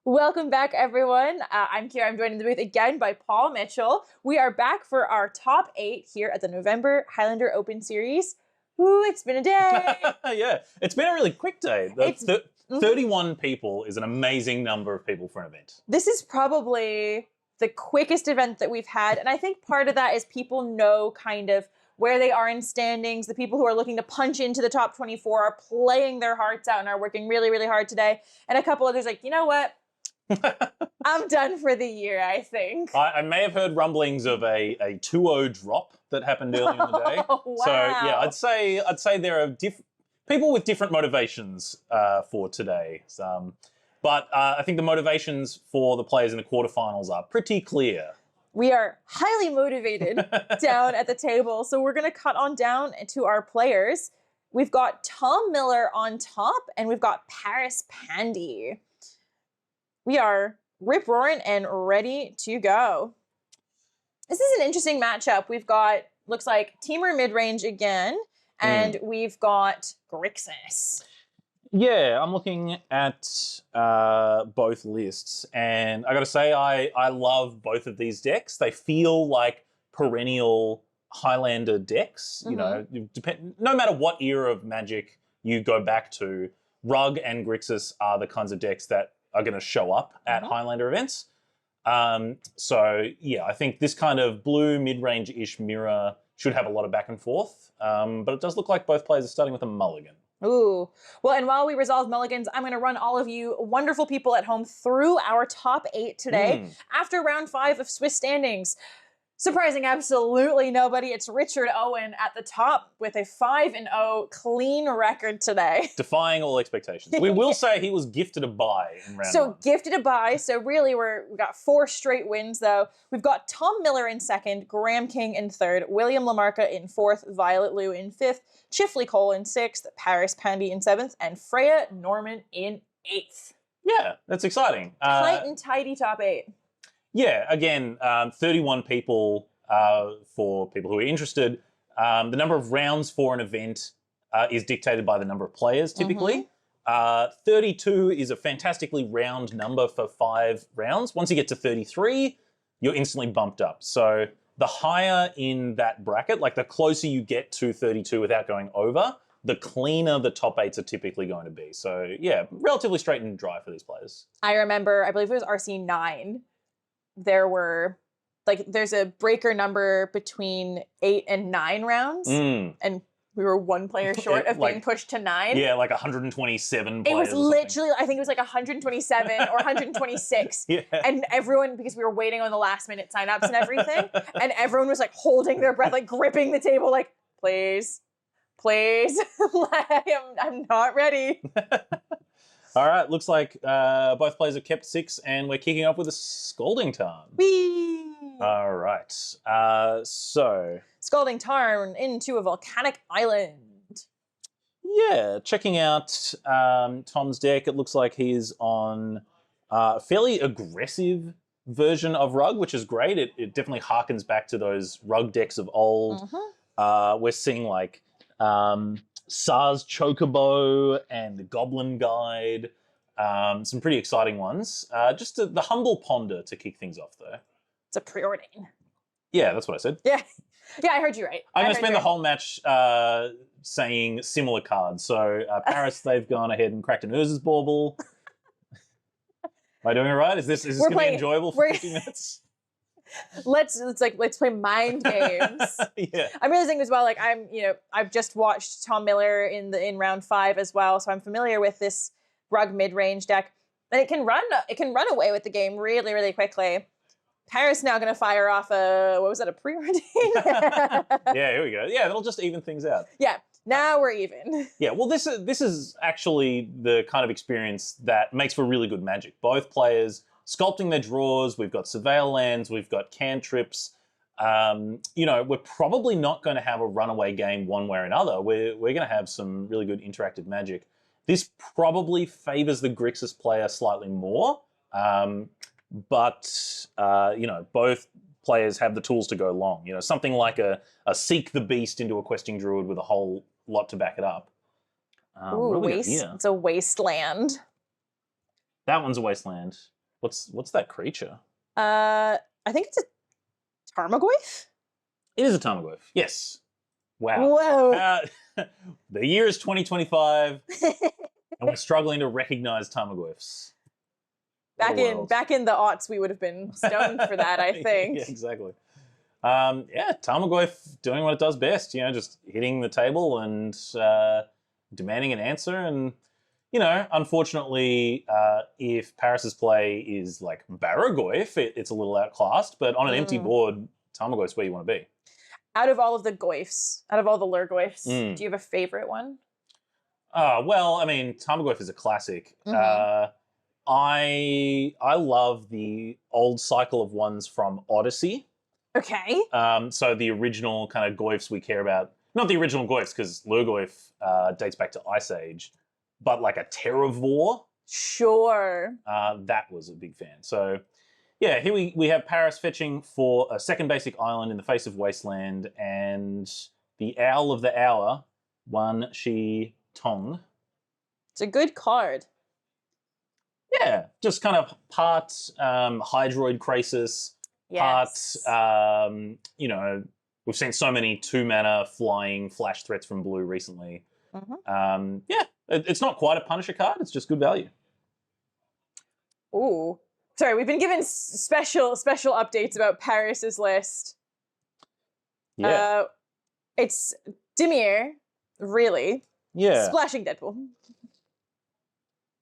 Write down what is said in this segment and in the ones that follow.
Welcome back, everyone. I'm Kira. I'm joined in the booth again by Paul Mitchell. We are back for our top 8 here at the November Highlander Open Series. Ooh, it's been a day. Yeah, it's been a really quick day. It's- 31 people is an amazing number of people for an event. This is probably the quickest event that we've had. And I think part of that is people know kind of where they are in standings. The people who are looking to punch into the top 24 are playing their hearts out and are working really, really hard today. And a couple others like, you know what? I'm done for the year, I think. I may have heard rumblings of a 2-0 drop that happened earlier in the day. Oh, wow. So yeah, I'd say there are people with different motivations for today. But I think the motivations for the players in the quarterfinals are pretty clear. We are highly motivated down at the table. So we're going to cut on down to our players. We've got Tom Miller on top, and we've got Paris Pandey. We are rip-roaring and ready to go. This is an interesting matchup. We've got, looks like, Temur mid-range again, and we've got Grixis. Yeah, I'm looking at both lists, and I got to say, I love both of these decks. They feel like perennial Highlander decks. You know, no matter what era of Magic you go back to, Rug and Grixis are the kinds of decks that are going to show up at Highlander events. So yeah, I think this kind of blue mid-range-ish mirror should have a lot of back and forth, but it does look like both players are starting with a mulligan. Ooh. Well, and while we resolve mulligans, I'm going to run all of you wonderful people at home through our top 8 today after round 5 of Swiss standings. Surprising absolutely nobody. It's Richard Owen at the top with a 5-0 clean record today. Defying all expectations. We will say he was gifted a bye in round 1. Gifted a bye. So really we got 4 straight wins though. We've got Tom Miller in 2nd, Graham King in 3rd, William Lamarca in 4th, Violet Liu in 5th, Chifley Cole in 6th, Paris Pandey in 7th, and Freya Norman in 8th. Yeah, that's exciting. Tight and tidy top 8. Yeah, again, 31 people for people who are interested. The number of rounds for an event is dictated by the number of players, typically. 32 is a fantastically round number for 5 rounds. Once you get to 33, you're instantly bumped up. So the higher in that bracket, like the closer you get to 32 without going over, the cleaner the top 8s are typically going to be. So yeah, relatively straight and dry for these players. I remember, I believe it was RC9. There were, like, there's a breaker number between 8 and 9 rounds, and we were 1 player short of being pushed to 9. Yeah, like 127 players. It was literally, I think it was like 127 or 126. Yeah. And everyone, because we were waiting on the last minute signups and everything, and everyone was like holding their breath, like gripping the table, like, please, please, I'm not ready. All right, looks like both players have kept 6, and we're kicking off with a Scalding Tarn. Whee! All right, so... Scalding Tarn into a volcanic island. Yeah, checking out Tom's deck, it looks like he's on a fairly aggressive version of Rug, which is great. It definitely harkens back to those Rug decks of old. We're seeing like... SARS Chocobo and Goblin Guide, some pretty exciting ones. Just the Humble Ponder to kick things off, though. It's a preordain. Yeah, that's what I said. Yeah, I heard you right. I'm going to spend the whole match saying similar cards. So Paris, they've gone ahead and cracked an Urza's Bauble. Am I doing it right? Is this going to be enjoyable for 50 minutes? Let's play mind games. Yeah. I'm realizing as well, like I've just watched Tom Miller in round 5 as well, so I'm familiar with this Rug mid-range deck. And it can run away with the game really, really quickly. Paris now gonna fire off a preordain? Yeah, here we go. Yeah, that'll just even things out. Yeah. Now we're even. Yeah, well, this is actually the kind of experience that makes for really good Magic. Both players sculpting their draws, we've got Surveil lands, we've got cantrips. You know, we're probably not going to have a runaway game one way or another. We're going to have some really good interactive Magic. This probably favors the Grixis player slightly more, but, you know, both players have the tools to go long. You know, something like a Seek the Beast into a Questing Druid with a whole lot to back it up. Ooh, waste. It's a wasteland. That one's a wasteland. What's that creature? I think it's a Tarmogoyf? It is a Tamagotchi. Yes. Wow. Whoa. The year is 2025, and we're struggling to recognize Tamagotchis. Back in the aughts, we would have been stoned for that, I think. Yeah, exactly. Tamagotchi doing what it does best, just hitting the table and demanding an answer. And, unfortunately, if Paris's play is like Baragoyf, it's a little outclassed, but on an empty board, Tamagotchi's where you want to be. Out of all of the Goyfs, out of all the Lurgoyfs, do you have a favorite one? Well, I mean, Tamagotchi is a classic. I love the old cycle of ones from Odyssey. Okay. So the original kind of Goyfs we care about, not the original Goyfs, because Lurgoyf dates back to Ice Age, but like a Terravore. Sure. That was a big fan. So, yeah, here we have Paris fetching for a second basic island in the face of Wasteland, and the Owl of the Hour, Wan Shi Tong. It's a good card. Yeah, just kind of part Hydroid Crisis, Yes. part, we've seen so many 2-mana flying flash threats from blue recently. It's not quite a Punisher card, it's just good value. Ooh. Sorry, we've been given special updates about Paris's list. Yeah. It's Dimir, really. Yeah. Splashing Deadpool.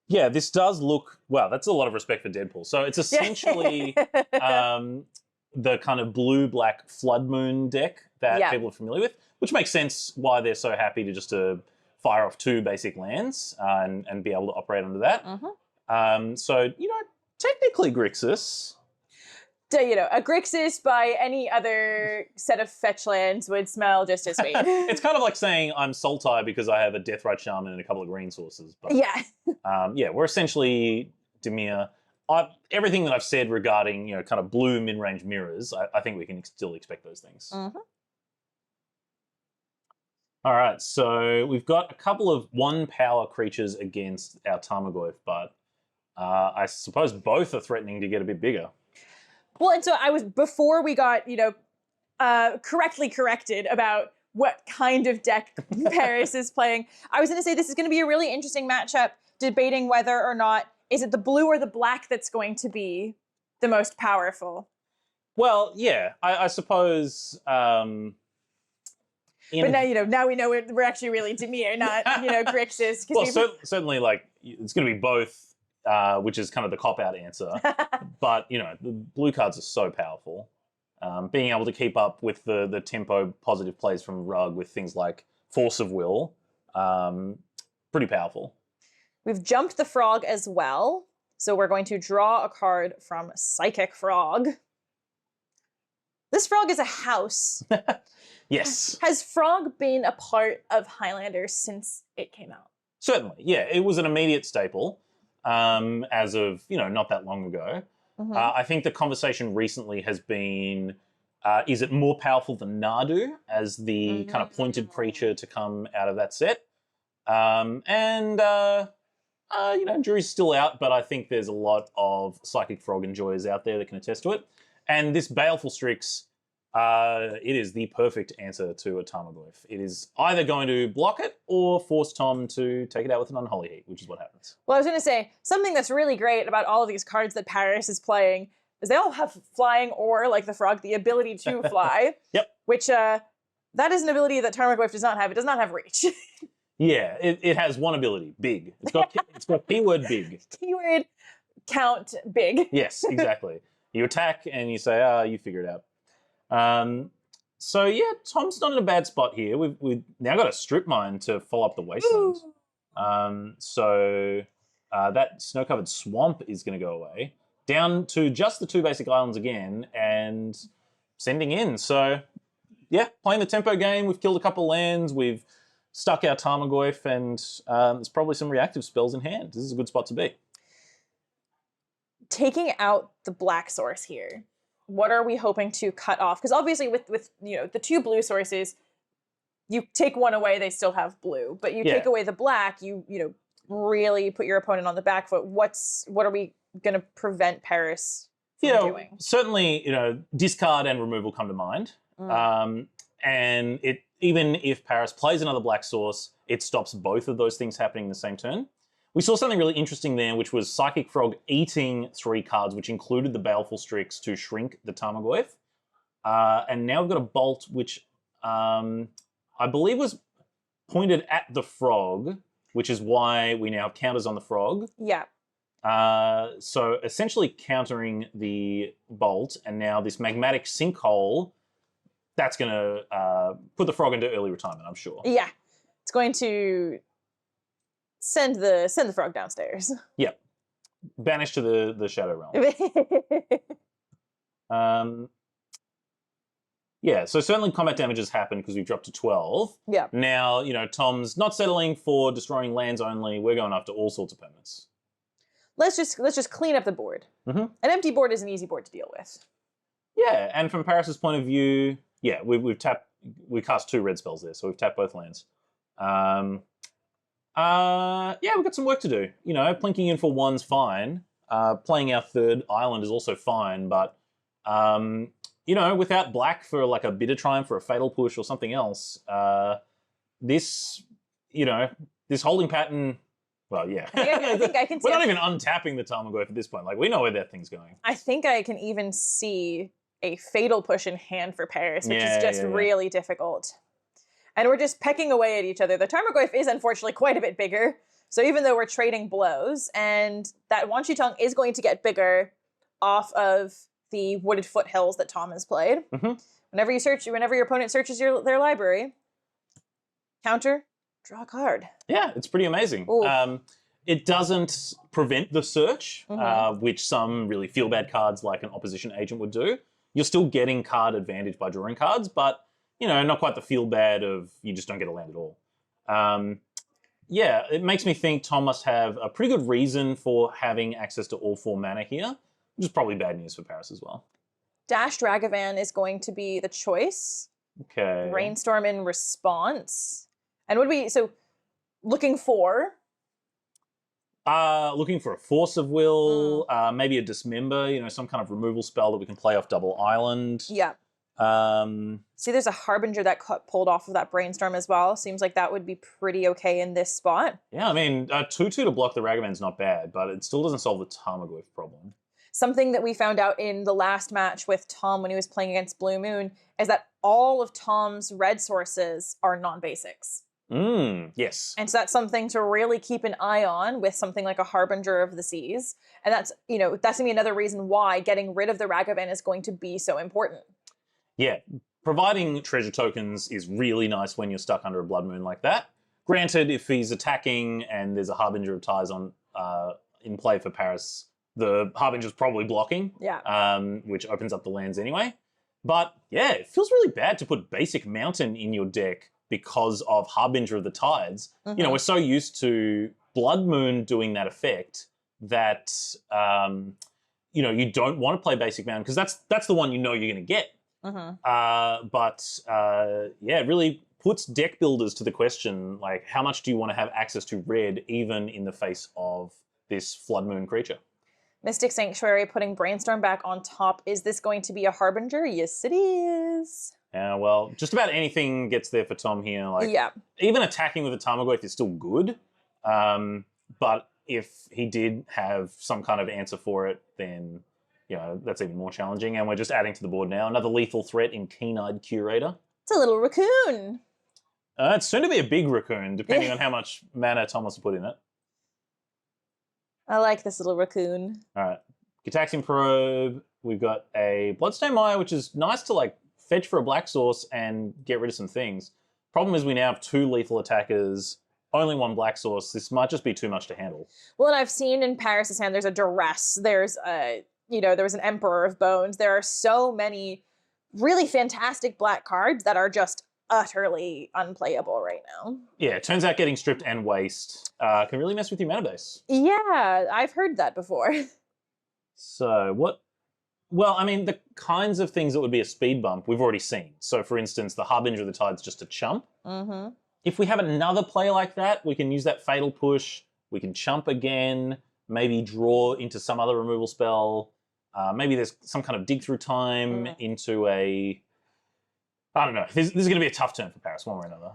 Yeah, this does look, wow, that's a lot of respect for Deadpool. So it's essentially the kind of blue-black Flood Moon deck that people are familiar with, which makes sense why they're so happy to just fire off 2 basic lands and be able to operate under that. So, technically Grixis. A Grixis by any other set of fetch lands would smell just as sweet. It's kind of like saying I'm Sultai because I have a Deathrite Shaman and a couple of green sources. But, we're essentially Dimir. Everything that I've said regarding, kind of blue mid-range mirrors, I think we can still expect those things. All right, so we've got a couple of 1-power creatures against our Tamagotchi, but I suppose both are threatening to get a bit bigger. Well, and so before we got, correctly corrected about what kind of deck Paris is playing, I was going to say this is going to be a really interesting matchup, debating whether or not, is it the blue or the black that's going to be the most powerful? Well, yeah, I suppose... but now we know we're actually really Dimir, not, Grixis. Well, certainly, it's going to be both. Which is kind of the cop-out answer. But, the blue cards are so powerful. Being able to keep up with the tempo positive plays from Rug with things like Force of Will, pretty powerful. We've jumped the Frog as well. So we're going to draw a card from Psychic Frog. This Frog is a house. Yes. Has Frog been a part of Highlander since it came out? Certainly, yeah. It was an immediate staple. As of, not that long ago. I think the conversation recently has been, is it more powerful than Nadu as the kind of pointed creature to come out of that set? Jury's still out, but I think there's a lot of Psychic Frog enjoyers out there that can attest to it. And this Baleful Strix, it is the perfect answer to a Tamagotchi. It is either going to block it or force Tom to take it out with an Unholy Heat, which is what happens. Well, I was going to say, something that's really great about all of these cards that Paris is playing is they all have flying or, like the Frog, the ability to fly. Yep. Which, that is an ability that Tarmogoyf does not have. It does not have reach. Yeah, it has one ability, big. It's got keyword big. Keyword count big. Yes, exactly. You attack and you say, you figure it out. So yeah, Tom's not in a bad spot here. We've now got a Strip Mine to follow up the Wasteland. So that snow-covered swamp is going to go away. Down to just the 2 basic islands again and sending in. So yeah, playing the tempo game. We've killed a couple lands. We've stuck our Tamagotchi and there's probably some reactive spells in hand. This is a good spot to be. Taking out the black source here, what are we hoping to cut off? Because obviously with the 2 blue sources, you take one away, they still have blue. But you take away the black, you really put your opponent on the back foot, what are we going to prevent Paris from doing? Certainly, discard and removal come to mind. And even if Paris plays another black source, it stops both of those things happening in the same turn. We saw something really interesting there, which was Psychic Frog eating 3 cards, which included the Baleful Strix to shrink the Tarmogoyf. And now we've got a Bolt, which I believe was pointed at the frog, which is why we now have counters on the frog. Yeah. So essentially countering the Bolt, and now this Magmatic Sinkhole, that's going to put the frog into early retirement, I'm sure. Yeah. It's going to send the frog downstairs. Yep. Banish to the Shadow Realm. Yeah, so certainly combat damage has happened because we've dropped to 12. Yeah. Now, Tom's not settling for destroying lands only. We're going after all sorts of permanents. Let's just clean up the board. An empty board is an easy board to deal with. Yeah, and from Paris's point of view, yeah, we cast 2 red spells there, so we've tapped both lands. Yeah, we've got some work to do. Plinking in for 1's fine. Playing our 3rd island is also fine, but without black for like a Bitter Triumph or a Fatal Push or something else, this holding pattern. Well, yeah. I think I can see. We're not even untapping the Tarmogoyf at this point. Like, we know where that thing's going. I think I can even see a Fatal Push in hand for Paris, which is just really difficult. And we're just pecking away at each other. The Tarmogoyf is unfortunately quite a bit bigger. So even though we're trading blows, and that Wan Shi Tong is going to get bigger off of the wooded foothills that Tom has played. Whenever your opponent searches their library, counter, draw a card. Yeah, it's pretty amazing. It doesn't prevent the search, which some really feel-bad cards like an opposition agent would do. You're still getting card advantage by drawing cards, but, not quite the feel-bad of you just don't get a land at all. Yeah, it makes me think Tom must have a pretty good reason for having access to all 4 mana here, which is probably bad news for Paris as well. Dashed Ragavan is going to be the choice. Okay. Brainstorm in response. And looking for? Looking for a Force of Will, maybe a Dismember, some kind of removal spell that we can play off double island. Yeah. See, there's a Harbinger that pulled off of that Brainstorm as well. Seems like that would be pretty okay in this spot. Yeah, I mean, 2/2 to block the Ragavan's not bad, but it still doesn't solve the Tarmogoyf problem. Something that we found out in the last match with Tom when he was playing against Blue Moon is that all of Tom's red sources are non-basics. Yes. And so that's something to really keep an eye on with something like a Harbinger of the Seas. And that's going to be another reason why getting rid of the Ragavan is going to be so important. Yeah. Providing treasure tokens is really nice when you're stuck under a Blood Moon like that. Granted, if he's attacking and there's a Harbinger of Ties on in play for Paris, the Harbinger's probably blocking, which opens up the lands anyway. But yeah, it feels really bad to put basic Mountain in your deck because of Harbinger of the Tides. We're so used to Blood Moon doing that effect that you don't want to play basic Mountain because that's the one you're going to get. But it really puts deck builders to the question, like, how much do you want to have access to red even in the face of this Flood Moon creature? Mystic Sanctuary putting Brainstorm back on top. Is this going to be a Harbinger? Yes, it is. Well, just about anything gets there for Tom here. Like, even attacking with a Tarmogoyf is still good. But if he did have some kind of answer for it, then that's even more challenging. And we're just adding to the board now. Another lethal threat in Keen-Eyed Curator. It's a little raccoon. It's soon to be a big raccoon, depending on how much mana Tom wants to put in it. I like this little raccoon. All right. Gitaxian Probe. We've got a Bloodstone Mire, which is nice to fetch for a black source and get rid of some things. Problem is we now have 2 lethal attackers, only 1 black source. This might just be too much to handle. Well, and I've seen in Paris's hand, there's a Duress. There's there was an Emperor of Bones. There are so many really fantastic black cards that are just utterly unplayable right now. Yeah, it turns out getting stripped and waste can really mess with your mana base. Yeah, I've heard that before. So what? Well, I mean, the kinds of things that would be a speed bump, we've already seen. So, for instance, the Harbinger of the Tide's just a chump. If we have another play like that, we can use that Fatal Push, We can chump again, maybe draw into some other removal spell. Maybe there's some kind of dig through time into a... I don't know. This is going to be a tough turn for Paris, one way or another.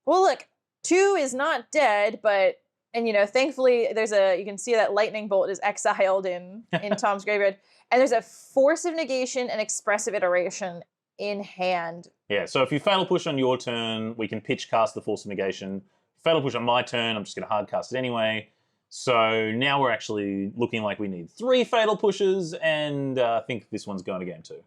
Well, look, 2 is not dead, but... And, thankfully, you can see that lightning bolt is exiled in Tom's graveyard. And there's a Force of Negation and Expressive Iteration in hand. Yeah, so if you Fatal Push on your turn, we can pitch cast the Force of Negation. Fatal Push on my turn, I'm just going to hard cast it anyway. So now we're actually looking like we need 3 Fatal Pushes, and I think this one's going to game 2.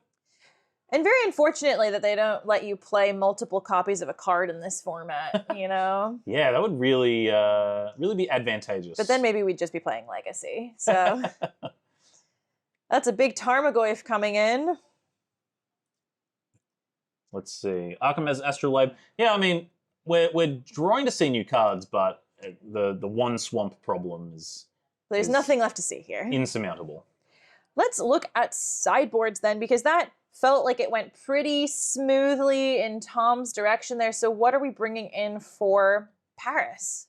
And very unfortunately that they don't let you play multiple copies of a card in this format, Yeah, that would really be advantageous. But then maybe we'd just be playing Legacy. So that's a big Tarmogoyf coming in. Let's see. Arkham Astrolabe. Yeah, I mean, we're drawing to see new cards, but the one swamp problem is... There's nothing left to see here. Insurmountable. Let's look at sideboards then, because that felt like it went pretty smoothly in Tom's direction there. So what are we bringing in for Paris?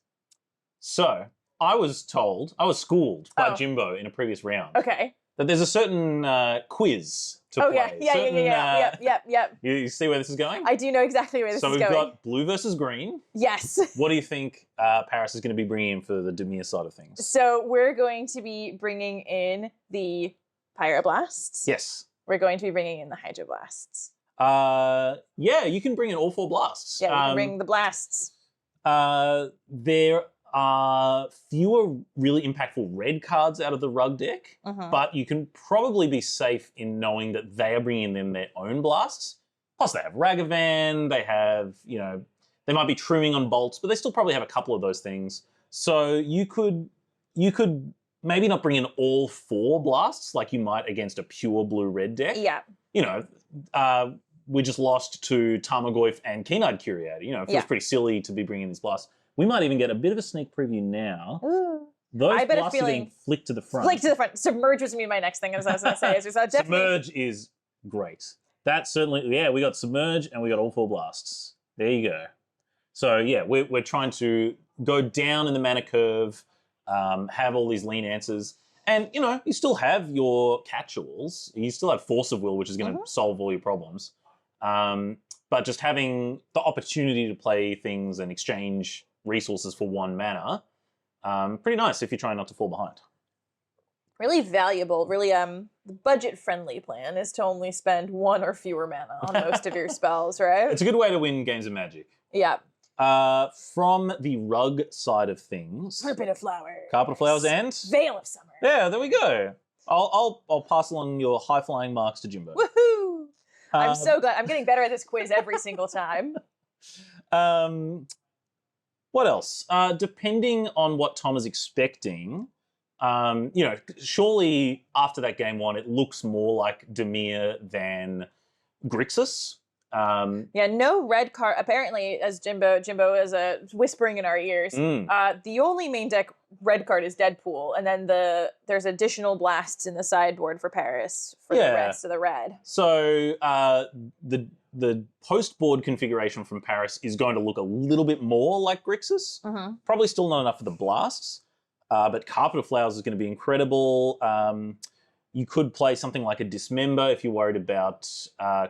So I was schooled by Jimbo in a previous round. Okay. That there's a certain quiz to play. Yeah. You see where this is going? I do know exactly where this is going. So we've got blue versus green. Yes. What do you think Paris is going to be bringing in for the Dimir side of things? So we're going to be bringing in the Pyroblasts. Yes. We're going to be bringing in the Hydroblasts. Yeah, you can bring in all 4 blasts. Yeah, you can bring the blasts. There are fewer really impactful red cards out of the rug deck, but you can probably be safe in knowing that they are bringing in their own blasts. Plus they have Ragavan, they have, they might be trimming on bolts, but they still probably have a couple of those things. So you could maybe not bring in all 4 blasts like you might against a pure blue-red deck. Yeah. We just lost to Tarmogoyf and Keen-Eyed Curiator. It feels pretty silly to be bringing these blasts. We might even get a bit of a sneak preview now. Ooh. Those blasts are being flicked to the front. Flicked to the front. Submerge was going to be my next thing, as I was going to say. Submerge is great. That certainly, we got Submerge and we got all 4 blasts. There you go. So, yeah, we're trying to go down in the mana curve, have all these lean answers. And, you still have your catch-alls. You still have Force of Will, which is going to solve all your problems. But just having the opportunity to play things and exchange resources for 1 mana, pretty nice if you're trying not to fall behind. Really valuable, really budget-friendly plan is to only spend 1 or fewer mana on most of your spells, right? It's a good way to win games of Magic. Yeah. From the rug side of things, Carpet of Flowers. Carpet of Flowers and Veil of Summer. Yeah, there we go. I'll pass along your high flying marks to Jimbo. Woohoo! I'm so glad. I'm getting better at this quiz every single time. What else? Depending on what Tom is expecting, surely after that game 1, it looks more like Dimir than Grixis. Yeah, no red card. Apparently, as Jimbo is whispering in our ears, the only main deck red card is Deadpool, and then there's additional blasts in the sideboard for Paris for the rest of the red. So the post board configuration from Paris is going to look a little bit more like Grixis. Probably still not enough for the blasts, but Carpet of Flowers is going to be incredible. You could play something like a Dismember if you're worried about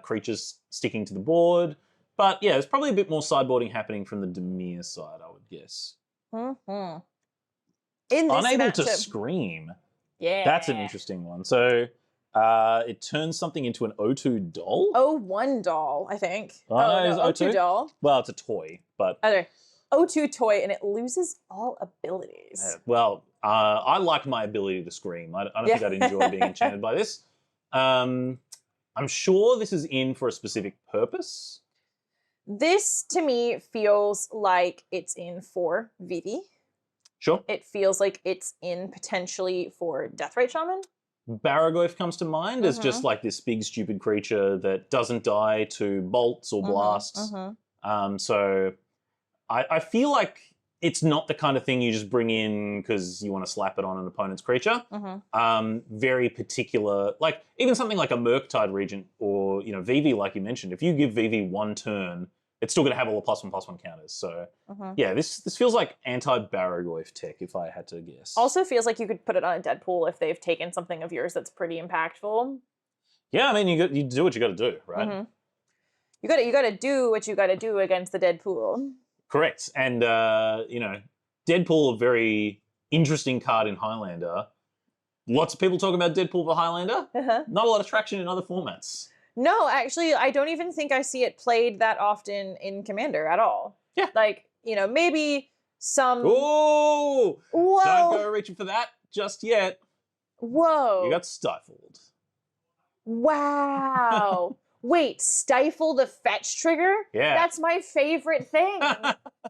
creatures sticking to the board. But yeah, there's probably a bit more sideboarding happening from the Dimir side, I would guess. Unable to scream. Yeah. That's an interesting one. So it turns something into an O2 doll? O1 doll, I think. No, O2 doll. Well, it's a toy, but... Okay. O2 toy, and it loses all abilities. Yeah, well, I like my ability to scream. I don't think I'd enjoy being enchanted by this. I'm sure this is in for a specific purpose. This, to me, feels like it's in for Vivi. Sure. It feels like it's in potentially for Deathrite Shaman. Baragoyf comes to mind as just like this big, stupid creature that doesn't die to bolts or blasts. So I feel like it's not the kind of thing you just bring in because you want to slap it on an opponent's creature. Very particular, like even something like a Murktide Regent or, Vivi, like you mentioned. If you give Vivi 1 turn it's still going to have all the +1/+1 counters. So Mhm. yeah, this feels like anti-Barragoyf tech if I had to guess. Also feels like you could put it on a Deadpool if they've taken something of yours that's pretty impactful. yeah, I mean you do what you got to do, right? Mhm. You gotta do what you gotta do against the Deadpool. Correct. And Deadpool, a very interesting card in Highlander. Lots of people talk about Deadpool for Highlander. Uh-huh. Not a lot of traction in other formats. No, actually, I don't even think I see it played that often in Commander at all. Yeah. Like, maybe some. Oh, Whoa! don't go reaching for that just yet. Whoa! You got stifled. Wow! Wait, stifle the fetch trigger? Yeah. That's my favorite thing.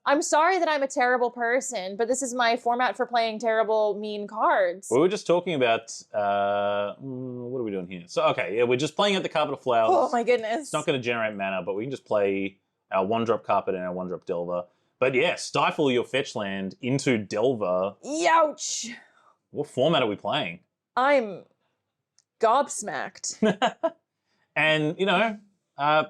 I'm sorry that I'm a terrible person, but this is my format for playing terrible, mean cards. We were just talking about what are we doing here? So okay, yeah, we're just playing at the Carpet of Flowers. Oh my goodness! It's not going to generate mana, but we can just play our 1-drop Carpet and our 1-drop Delver. But yeah, stifle your fetch land into Delver. Youch! What format are we playing? I'm gobsmacked. And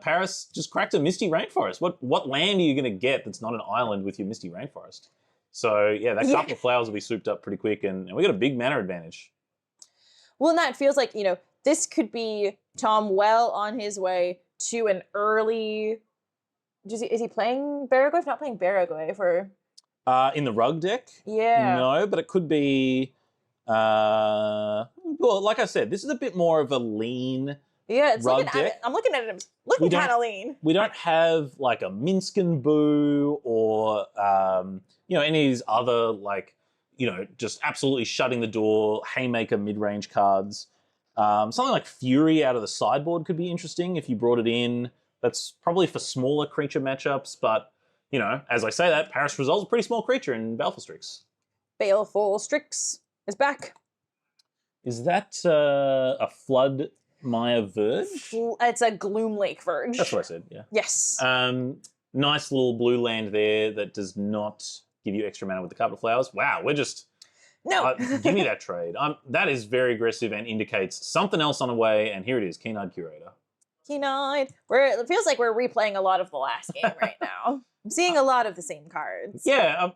Paris just cracked a Misty Rainforest. What land are you going to get that's not an island with your Misty Rainforest? So yeah, that Carpet of Flowers will be souped up pretty quick, and we got a big mana advantage. Well, and that feels like, this could be Tom well on his way to an early. Is he playing Barragoyf? Not playing Barragoyf, or in the rug deck? Yeah. No, but it could be. Well, like I said, this is a bit more of a lean. Yeah, it's rug looking at deck. it. I'm looking at it. Looking kind of lean. We don't have like a Minsk and Boo or any of these other just absolutely shutting the door Haymaker mid-range cards. Something like Fury out of the sideboard could be interesting if you brought it in. That's probably for smaller creature matchups, but as I say that, Paris Resolve's a pretty small creature in Baleful Strix. Baleful Strix is back. Is that a Flood Maya Verge? It's a Gloom Lake Verge. That's what I said, yeah. Yes. Nice little blue land there that does not give you extra mana with the Carpet of Flowers. Wow, we're just... No. Give me that trade. That is very aggressive and indicates something else on the way, and here it is, Keen-Eyed Curator. Keen-Eyed. It feels like we're replaying a lot of the last game right now. I'm seeing a lot of the same cards. Yeah,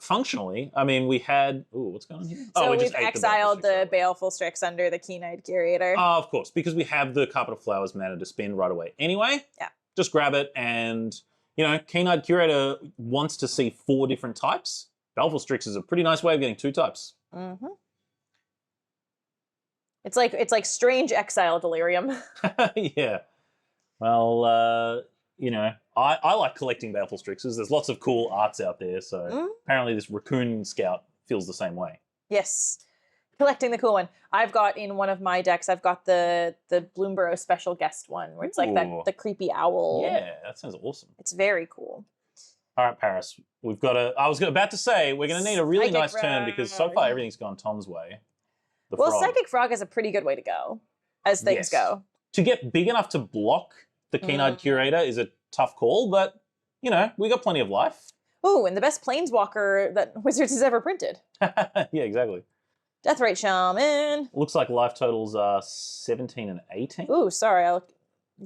functionally. I mean, we had... Ooh, what's going on here? So we we've just ate exiled the Baleful Baleful Strix under the Keen-Eyed Curator. Of course, because we have the Carpet of Flowers mana to spend right away. Anyway, yeah, just grab it, and, Keen-Eyed Curator wants to see 4 different types. Baleful Strix is a pretty nice way of getting 2 types. Mm-hmm. It's like strange exile delirium. Yeah. Well, I like collecting Baleful Strixes. There's lots of cool arts out there, so apparently this Raccoon Scout feels the same way. Yes. Collecting the cool one. I've got in one of my decks, I've got the Bloomborough special guest one, where it's like the creepy owl. Yeah, that sounds awesome. It's very cool. All right, Paris. We've got about to say, we're going to need a really nice turn because so far everything's gone Tom's way. Well, Psychic Frog is a pretty good way to go, as things go. To get big enough to block the Keen-Eyed Curator is a tough call, but, we got plenty of life. Ooh, and the best Planeswalker that Wizards has ever printed. Yeah, exactly. Deathrite Shaman. Looks like life totals are 17 and 18. Ooh, sorry, I'll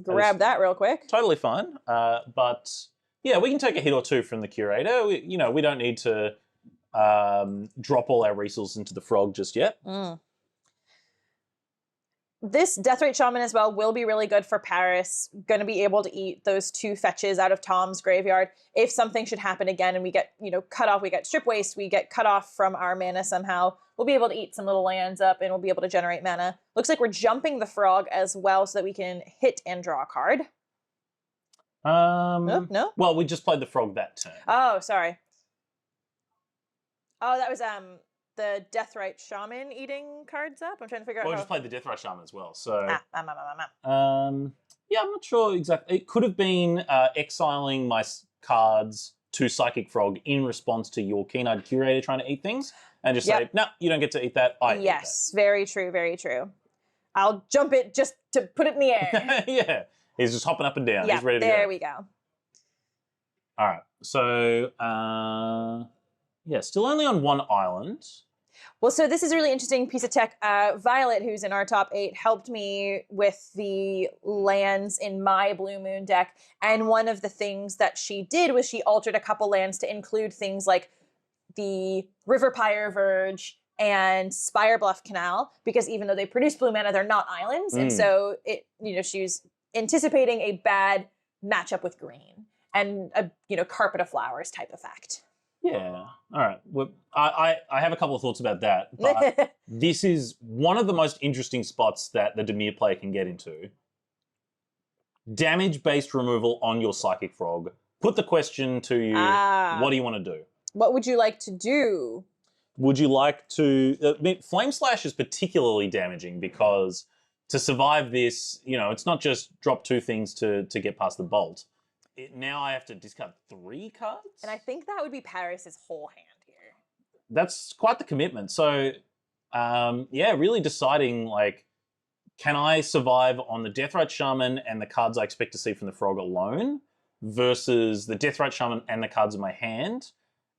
grab that real quick. Totally fine, but yeah, we can take a hit or 2 from the Curator. We don't need to drop all our resources into the Frog just yet. This Deathrite Shaman as well will be really good for Paris. Going to be able to eat those 2 fetches out of Tom's graveyard. If something should happen again and we get, cut off, we get Strip Waste, we get cut off from our mana somehow, we'll be able to eat some little lands up and we'll be able to generate mana. Looks like we're jumping the Frog as well so that we can hit and draw a card. No? Well, we just played the Frog that turn. Oh, sorry. Oh, that was the Deathrite Shaman eating cards up? I'm trying to figure out we just played the Deathrite Shaman as well, so... Yeah, I'm not sure exactly. It could have been exiling my cards to Psychic Frog in response to your Keen-Eyed Curator trying to eat things, and just say, no, you don't get to eat that, I eat that. Very true, very true. I'll jump it just to put it in the air. Yeah, he's just hopping up and down. Yeah, he's ready to go. there we go. All right, so... yeah, still only on 1 island. Well, so this is a really interesting piece of tech. Violet, who's in our top 8, helped me with the lands in my Blue Moon deck. And one of the things that she did was she altered a couple lands to include things like the River Pyre Verge and Spire Bluff Canal, because even though they produce blue mana, they're not islands. And so she was anticipating a bad matchup with green and a Carpet of Flowers type effect. Yeah. All right. Well, I have a couple of thoughts about that, but this is one of the most interesting spots that the Dimir player can get into. Damage-based removal on your Psychic Frog. Put the question to you, what do you want to do? What would you like to do? Would you like to... Flame Slash is particularly damaging because to survive this, it's not just drop 2 things to get past the bolt. Now I have to discard 3 cards? And I think that would be Paris's whole hand here. That's quite the commitment. So, really deciding, can I survive on the Deathrite Shaman and the cards I expect to see from the Frog alone versus the Deathrite Shaman and the cards in my hand,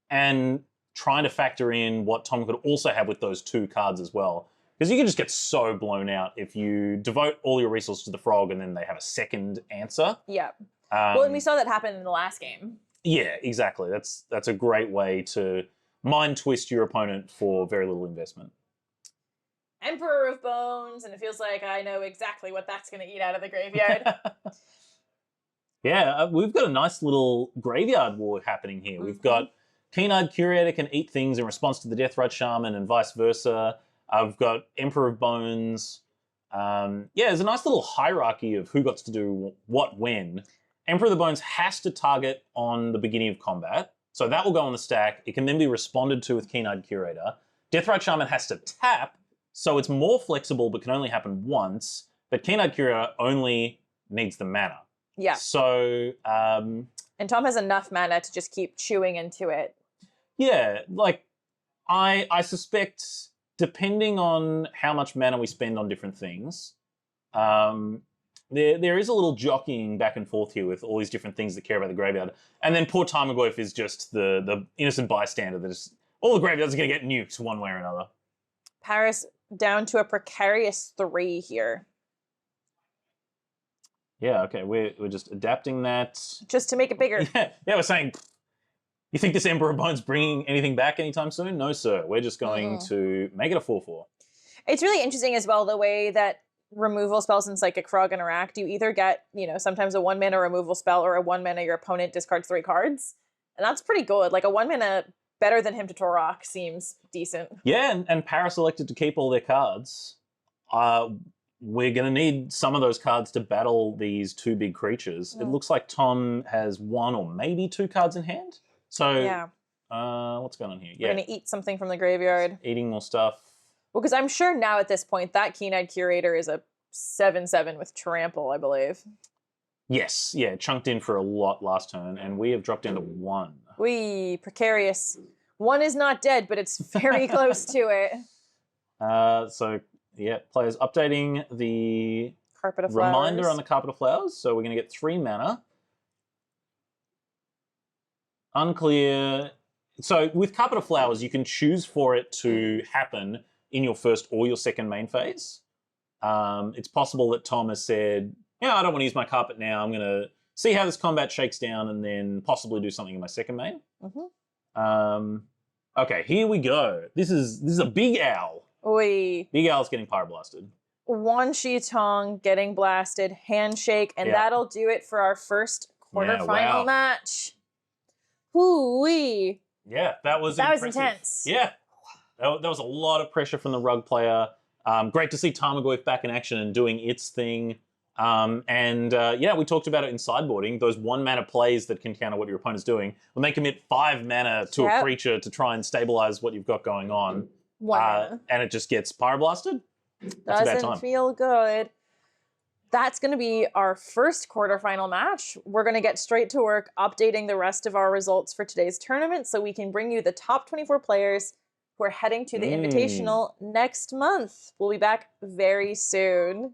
and trying to factor in what Tom could also have with those 2 cards as well. Because you can just get so blown out if you devote all your resources to the Frog and then they have a second answer. Yeah. Well, and we saw that happen in the last game. Yeah, exactly. That's a great way to mind twist your opponent for very little investment. Emperor of Bones, and it feels like I know exactly what that's going to eat out of the graveyard. Yeah, we've got a nice little graveyard war happening here. We've got Keen-Eyed Curator can eat things in response to the Deathrite Shaman and vice versa. I've got Emperor of Bones. There's a nice little hierarchy of who got to do what when. Emperor of the Bones has to target on the beginning of combat, so that will go on the stack. It can then be responded to with Keen-Eyed Curator. Deathrite Shaman has to tap, so it's more flexible but can only happen once, but Keen-Eyed Curator only needs the mana. Yeah. So... and Tom has enough mana to just keep chewing into it. Yeah, I suspect, depending on how much mana we spend on different things, there is a little jockeying back and forth here with all these different things that care about the graveyard. And then poor Tarmogoyf is just the innocent bystander that is... All the graveyards are going to get nuked one way or another. Paris down to a precarious 3 here. Yeah, okay, we're just adapting that. Just to make it bigger. Yeah, we're saying, you think this Emperor of Bones bringing anything back anytime soon? No, sir. We're just going to make it a 4/4. It's really interesting as well, the way that removal spells in Psychic Frog interact. You either get, sometimes a 1 mana removal spell or a 1 mana your opponent discards 3 cards. And that's pretty good. Like a 1 mana better than Hymn to Torok seems decent. Yeah, and Paris elected to keep all their cards. We're going to need some of those cards to battle these 2 big creatures. It looks like Tom has 1 or maybe 2 cards in hand. So, what's going on here? We're going to eat something from the graveyard. Eating more stuff. Well, because I'm sure now at this point, that Keen-Eyed Curator is a 7/7 with Trample, I believe. Yes, yeah, chunked in for a lot last turn, and we have dropped down to 1. Wee, precarious. 1 is not dead, but it's very close to it. Players updating the Carpet of Flowers. Reminder on the Carpet of Flowers, so we're going to get 3 mana. Unclear. So with Carpet of Flowers, you can choose for it to happen in your first or your second main phase. It's possible that Tom has said, I don't want to use my carpet now. I'm going to see how this combat shakes down and then possibly do something in my second main. Okay, here we go. This is a big owl. Oi. Big owl's getting pyroblasted. Wan Shi Tong getting blasted, handshake, and that'll do it for our first quarterfinal match. Hoo-wee. Yeah, that was intense. Yeah, that was a lot of pressure from the Rug player. Great to see Tarmogoyf back in action and doing its thing. We talked about it in sideboarding, those 1 mana plays that can counter what your opponent's doing. When they commit 5 mana to a creature to try and stabilize what you've got going on, 1 mana. and it just gets pyroblasted, that's a bad time. Doesn't feel good. That's going to be our first quarterfinal match. We're going to get straight to work updating the rest of our results for today's tournament so we can bring you the top 24 players who are heading to the Invitational next month. We'll be back very soon.